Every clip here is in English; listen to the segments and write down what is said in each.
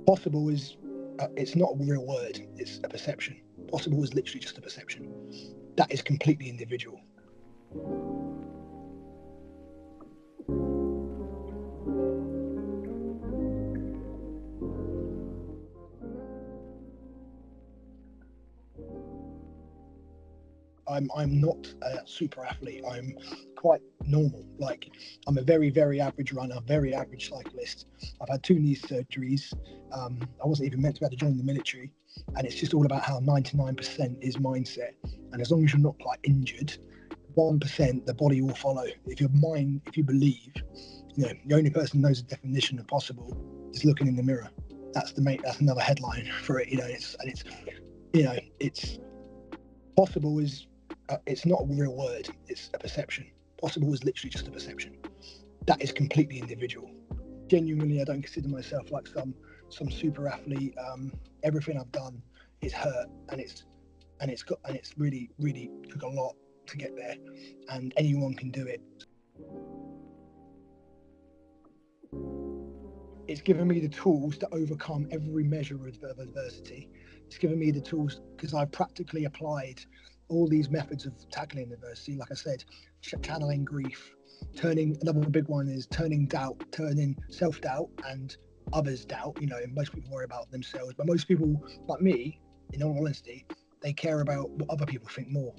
Possible is, it's not a real word, it's a perception. Possible is literally just a perception. That is completely individual. I'm not a super athlete. I'm quite normal. Like, I'm a very, very average runner, very average cyclist. I've had 2 knee surgeries. I wasn't even meant to be able to join the military. And it's just all about how 99% is mindset. And as long as you're not like injured, 1%, the body will follow. If your mind, if you believe, the only person who knows the definition of possible is looking in the mirror. That's another headline for it. It's possible is, it's not a real word, it's a perception. Possible is literally just a perception. That is completely individual. Genuinely, I don't consider myself like some super athlete. Everything I've done is hurt, and it's really, really took a lot to get there, and anyone can do it. It's given me the tools to overcome every measure of adversity. It's given me the tools because I've practically applied all these methods of tackling adversity. Like I said, channeling grief, another big one is turning self-doubt and others' doubt. And most people worry about themselves, but most people, like me, in all honesty, they care about what other people think more.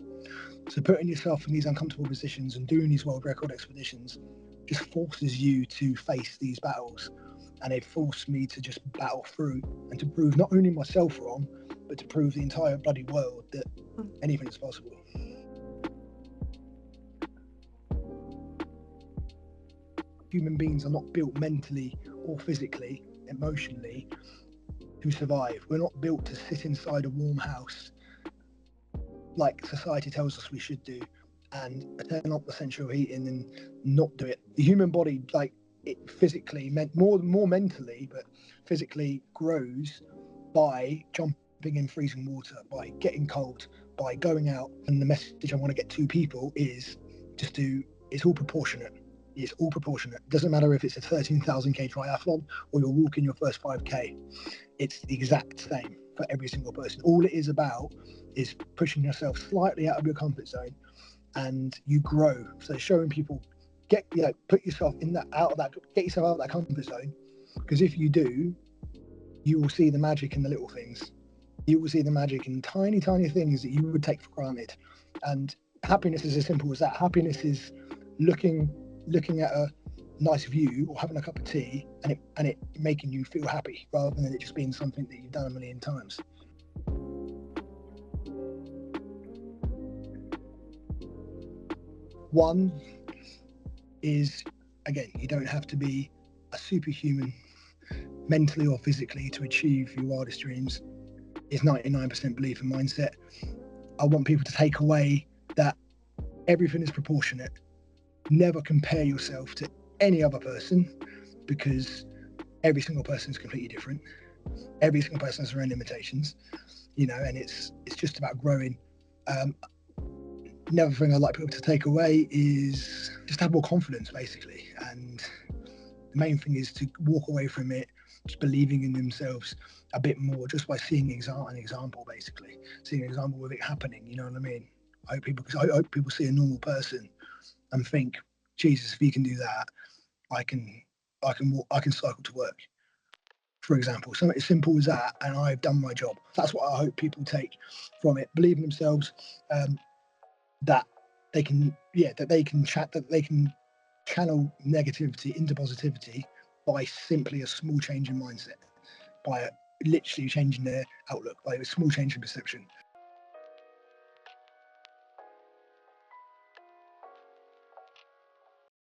So putting yourself in these uncomfortable positions and doing these world record expeditions just forces you to face these battles. And it forced me to just battle through and to prove not only myself wrong, but to prove the entire bloody world that anything is possible. Human beings are not built mentally or physically, emotionally, to survive. We're not built to sit inside a warm house like society tells us we should do and turn up the central heating and not do it. The human body, like, it physically, more mentally, but physically grows by jumping in freezing water, by getting cold, by going out. And the message I want to get to people is it's all proportionate. It's all proportionate. It doesn't matter if it's a 13,000k triathlon or you're walking your first 5k. It's the exact same for every single person. All it is about is pushing yourself slightly out of your comfort zone, and you grow. So showing people, put yourself get yourself out of that comfort zone, because if you do, you will see the magic in the little things. You will see the magic in tiny, tiny things that you would take for granted. And happiness is as simple as that. Happiness is looking at a nice view or having a cup of tea and it making you feel happy, rather than it just being something that you've done a million times. One is, again, you don't have to be a superhuman mentally or physically to achieve your wildest dreams. It's 99% belief and mindset. I want people to take away that everything is proportionate. Never compare yourself to any other person, because every single person is completely different. Every single person has their own limitations, and it's just about growing. Another thing I'd like people to take away is just have more confidence, basically. And the main thing is to walk away from it just believing in themselves a bit more, just by seeing an example, basically. Seeing an example of it happening, you know what I mean? I hope people see a normal person and think, Jesus, if he can do that, I can cycle to work, for example. Something as simple as that, and I've done my job. That's what I hope people take from it. Believe in themselves, that they can channel negativity into positivity by simply a small change in mindset, by literally changing their outlook, by a small change in perception.